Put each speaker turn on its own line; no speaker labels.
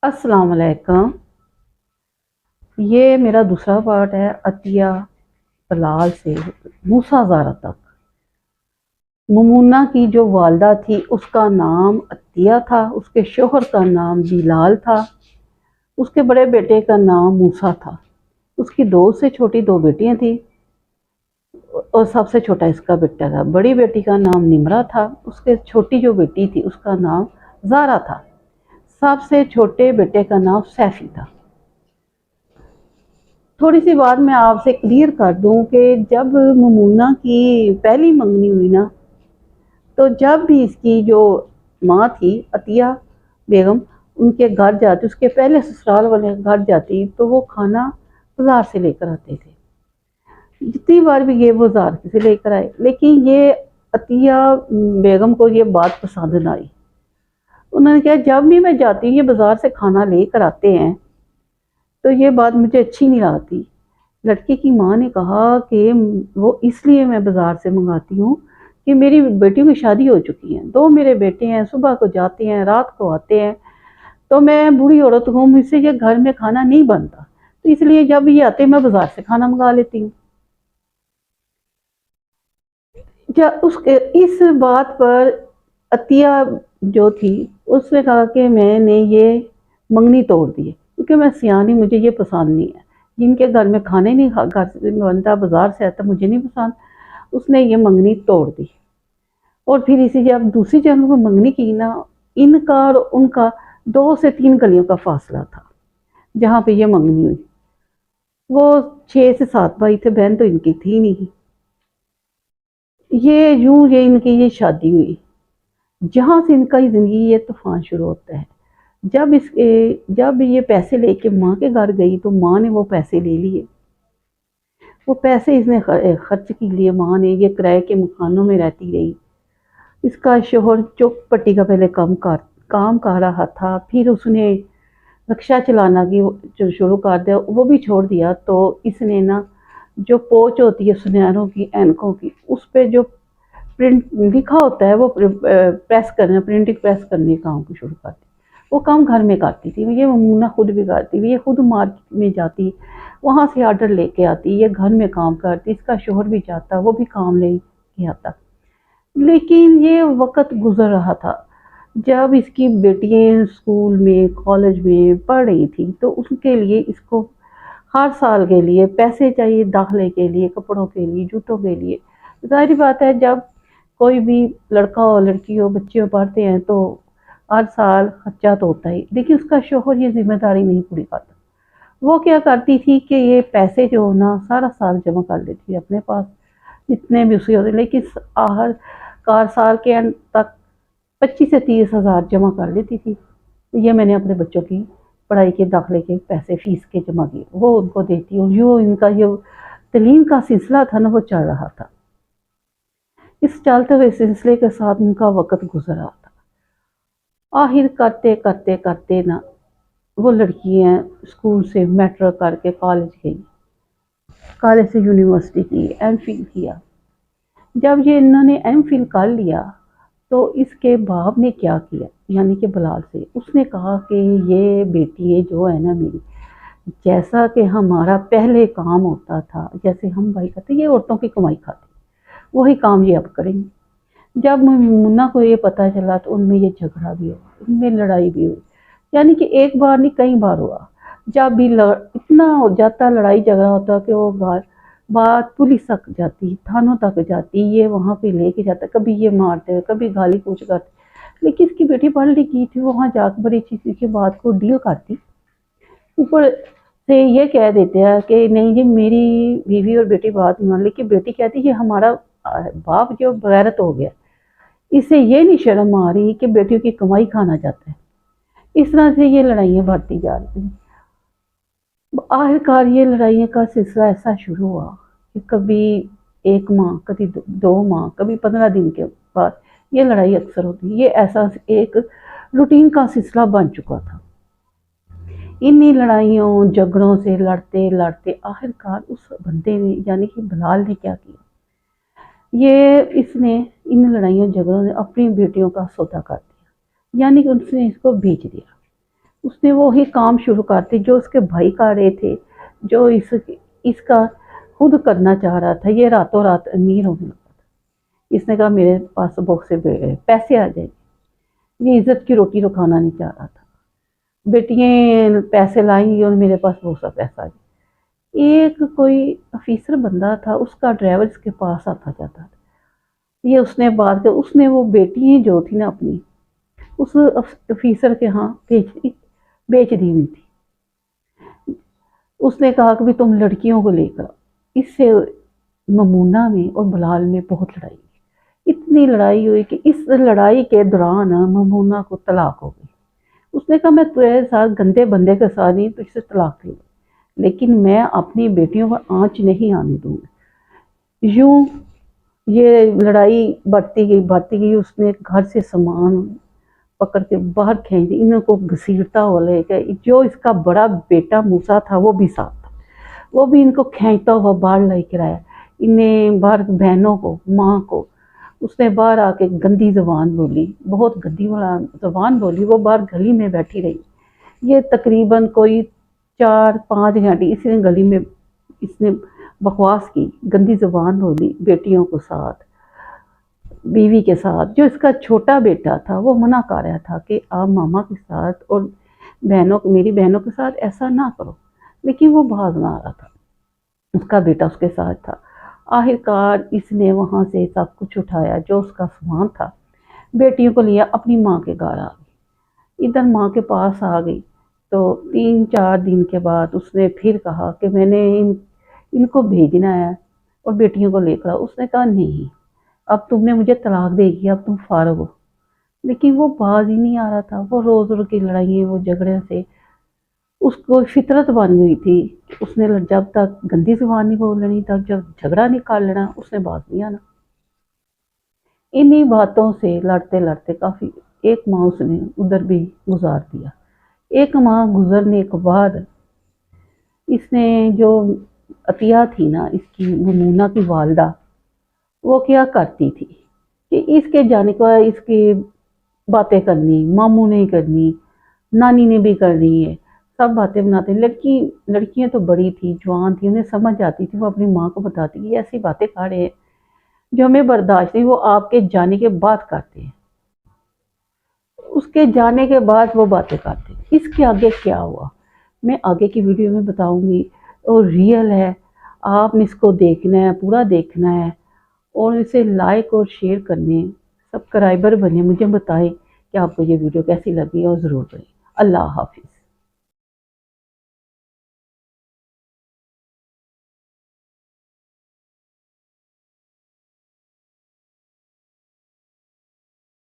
अस्सलाम वालेकुम। ये मेरा दूसरा पार्ट है अतिया बलाल से मूसा ज़ारा तक। ममूना की जो वालदा थी उसका नाम अतिया था, उसके शोहर का नाम बिलाल था, उसके बड़े बेटे का नाम मूसा था। उसकी दो से छोटी दो बेटियां थी और सबसे छोटा इसका बेटा था। बड़ी बेटी का नाम निमरा था, उसके छोटी जो बेटी थी उसका नाम ज़ारा था। सबसे छोटे बेटे का नाम सैफी था। थोड़ी सी बात मैं आपसे क्लियर कर दूं कि जब ममूना की पहली मंगनी हुई ना, तो जब भी इसकी जो माँ थी अतिया बेगम उनके घर जाती, उसके पहले ससुराल वाले घर जाती, तो वो खाना बाजार से लेकर आते थे। जितनी बार भी ये वो बाजार से लेकर आए, लेकिन ये अतिया बेगम को ये बात पसंद ना आई। उन्होंने कहा जब भी मैं जाती हूँ ये बाजार से खाना लेकर आते हैं तो ये बात मुझे अच्छी नहीं लगती। लड़के की माँ ने कहा कि वो इसलिए मैं बाजार से मंगाती हूँ कि मेरी बेटियों की शादी हो चुकी है, दो मेरे बेटे हैं, सुबह को जाते हैं रात को आते हैं, तो मैं बूढ़ी औरत हूँ, मुझसे ये घर में खाना नहीं बनता, तो इसलिए जब ये आते मैं बाजार से खाना मंगा लेती हूँ। उसके इस बात पर अतिया जो थी उसने कहा कि मैंने ये मंगनी तोड़ दी है, क्योंकि मैं सियानी, मुझे ये पसंद नहीं है, जिनके घर में खाने नहीं घर से बनता बाजार से आता मुझे नहीं पसंद। उसने ये मंगनी तोड़ दी। और फिर इसी जब दूसरी जगह पर मंगनी की ना, इनका और उनका 2 से 3 गलियों का फासला था जहाँ पे ये मंगनी हुई। वो 6 से 7 भाई थे, बहन तो इनकी थी नहीं। ये इनकी ये शादी हुई, जहाँ से इनका ही जिंदगी ये तूफान शुरू होता है। जब ये पैसे लेके माँ के घर गई तो माँ ने वो पैसे ले लिए। वो पैसे इसने खर्च के लिए, माँ ने, ये किराए के मकानों में रहती रही। इसका शोहर चौक पट्टी का पहले काम कर रहा था, फिर उसने रिक्शा चलाना की जो शुरू कर दिया, वो भी छोड़ दिया। तो इसने ना जो पोच होती है सुनहरों की, ऐनकों की, उस पे जो प्रिंट लिखा होता है वो प्रेस करना, प्रिंटिंग प्रेस करने का काम को शुरू कर दी। वो काम घर में करती थी, ये ममूना खुद भी करती, ये खुद मार्केट में जाती, वहाँ से ऑर्डर लेके आती, ये घर में काम करती, इसका शोहर भी जाता, वो भी काम लेके आता। लेकिन ये वक्त गुजर रहा था। जब इसकी बेटियां स्कूल में कॉलेज में पढ़ रही थी तो उनके लिए इसको हर साल के लिए पैसे चाहिए, दाखिले के लिए, कपड़ों के लिए, जूतों के लिए। जाहिर बात है जब कोई भी लड़का हो लड़की हो बच्चे पढ़ते हैं तो हर साल खर्चा तो होता ही, लेकिन उसका शोहर ये जिम्मेदारी नहीं पूरी करता। वो क्या करती थी कि ये पैसे जो हो ना सारा साल जमा कर लेती थी अपने पास, जितने भी उसके होते, लेकिन आखिर कार साल के अंत तक 25 से 30 हज़ार जमा कर लेती थी। तो ये मैंने अपने बच्चों की पढ़ाई के दाखिले के पैसे फीस के जमा किए, वो उनको देती हूँ। जो इनका जो तलीम का सिलसिला था ना वो चल रहा था। इस चलते हुए सिलसिले के साथ उनका वक्त गुजर रहा था। आखिर करते करते करते ना वो लड़कियां स्कूल से मेट्रो करके कॉलेज गई, कॉलेज से यूनिवर्सिटी की, एम फिल किया। जब ये इन्होंने एम फिल कर लिया तो इसके बाप ने क्या किया, यानी कि बलाल से उसने कहा कि ये बेटी है जो है ना मेरी, जैसा कि हमारा पहले काम होता था, जैसे हम भाई करते, ये औरतों की कमाई खाती, वही काम ये अब करेंगे। जब मुन्ना को ये पता चला तो उनमें ये झगड़ा भी हुआ, उनमें लड़ाई भी हुई, यानी कि एक बार नहीं कई बार हुआ। जब भी इतना हो जाता लड़ाई झगड़ा होता कि वो बात पुलिस तक जाती, थानों तक जाती, ये वहाँ पे लेके जाता, कभी ये मारते कभी गाली पूछ करते। लेकिन इसकी बेटी पढ़ लिखी थी, वहाँ जाकर बड़ी चीज़ की बात को डील करती। ऊपर से ये कह देते हैं कि नहीं जी मेरी बीवी और बेटी बात नहीं मान, लेकिन बेटी कहती है हमारा बाप जो बगैरत हो गया, इससे ये नहीं शर्म आ रही कि बेटियों की कमाई खाना चाहता है। इस तरह से ये लड़ाइयाँ बढ़ती जा रही हैं। आखिरकार ये लड़ाइयों का सिलसिला ऐसा शुरू हुआ कि कभी 1 माह, कभी 2 माह, कभी 15 दिन के बाद ये लड़ाई अक्सर होती। ये ऐसा एक रूटीन का सिलसिला बन चुका था। इन्हीं लड़ाइयों झगड़ों से लड़ते लड़ते आखिरकार उस बंदे ने, यानी कि बलाल ने क्या किया, ये इसने इन लड़ाइयों झगड़ों ने अपनी बेटियों का सौदा कर दिया, यानी कि उसने इसको बेच दिया। اس نے وہی کام شروع کرتے جو اس کے بھائی کر رہے تھے، جو اس کا خود کرنا چاہ رہا تھا۔ یہ راتوں رات امیر ہونے لگا تھا۔ اس نے کہا میرے پاس بہت سے پیسے آ جائیں، یہ عزت کی روٹی تو کھانا نہیں چاہ رہا تھا، بیٹیاں پیسے لائیں اور میرے پاس بہت سا پیسہ آ جائے۔ ایک کوئی آفیسر بندہ تھا، اس کا ڈرائیور اس کے پاس آتا جاتا تھا۔ یہ اس نے بات کر، اس نے وہ بیٹی جو تھی نا اپنی، اس آفیسر کے ہاں بیچ دی ہوئی تھی۔ اس نے کہا کہ بھی تم لڑکیوں کو لے کر آؤ۔ اس سے ممونہ میں اور بلال میں بہت لڑائی ہوئی، اتنی لڑائی ہوئی کہ اس لڑائی کے دوران ممونہ کو طلاق ہو گئی۔ اس نے کہا میں تیرے ساتھ گندے بندے کے ساتھ نہیں، تجھ سے طلاق لے لوں، لیکن میں اپنی بیٹیوں پر آنچ نہیں آنے دوں گا۔ یوں یہ لڑائی بڑھتی گئی۔ اس نے گھر سے سامان پکڑ کے باہر کھینچ دی، انہوں کو گھسیٹتا ہوا لے کے، جو اس کا بڑا بیٹا موسیٰ تھا وہ بھی ساتھ تھا، وہ بھی ان کو کھینچتا ہوا باہر لے کے آیا۔ انہیں باہر بہنوں کو، ماں کو، اس نے باہر آ کے گندی زبان بولی، بہت گندی زبان بولی۔ وہ باہر گلی میں بیٹھی رہی۔ یہ تقریباً کوئی 4-5 گھنٹے اس نے گلی میں اس نے بکواس کی، گندی زبان بولی بیٹیوں کو ساتھ، بیوی کے ساتھ۔ جو اس کا چھوٹا بیٹا تھا وہ منع کر رہا تھا کہ آپ ماما کے ساتھ اور میری بہنوں کے ساتھ ایسا نہ کرو، لیکن وہ باز نہ آ رہا تھا، اس کا بیٹا اس کے ساتھ تھا۔ آخر کار اس نے وہاں سے سب کچھ اٹھایا جو اس کا سامان تھا، بیٹیوں کو لیا، اپنی ماں کے گھر آ گئی۔ ادھر ماں کے پاس آ گئی تو 3-4 دن کے بعد اس نے پھر کہا کہ میں نے ان کو بھیجنا ہے اور بیٹیوں کو لے کر۔ اس نے کہا نہیں، اب تم نے مجھے طلاق دے گی، اب تم فارغ ہو۔ لیکن وہ باز ہی نہیں آ رہا تھا۔ وہ روز روز کی لڑائیاں، وہ جھگڑے سے اس کو فطرت بن گئی تھی۔ اس نے جب تک گندی زبان نہیں بولنی، تب جب جھگڑا نہیں کر لینا، اس نے باز نہیں آنا۔ انہی باتوں سے لڑتے لڑتے کافی ایک ماہ اس نے ادھر بھی گزار دیا۔ ایک ماہ گزرنے کے بعد اس نے جو عطیہ تھی نا، اس کی ممونہ کی والدہ، وہ کیا کرتی تھی کہ اس کے جانے کو اس کی باتیں کرنی، ماموں نے کرنی، نانی نے بھی کرنی ہے، سب باتیں بناتے۔ لڑکیاں تو بڑی تھی، جوان تھی، انہیں سمجھ جاتی تھی، وہ اپنی ماں کو بتاتی کہ ایسی باتیں کر رہے ہیں جو ہمیں برداشت نہیں، وہ آپ کے جانے کے بعد کرتے ہیں۔ اس کے جانے کے بعد وہ باتیں کرتے ہیں۔ اس کے آگے کیا ہوا میں آگے کی ویڈیو میں بتاؤں گی، اور ریئل ہے، آپ نے اس کو دیکھنا ہے، پورا دیکھنا ہے، اور اسے لائک اور شیئر کرنے، سبسکرائبر بنے، مجھے بتائیں کہ آپ کو یہ ویڈیو کیسی لگی، اور ضرور کریں۔ اللہ حافظ۔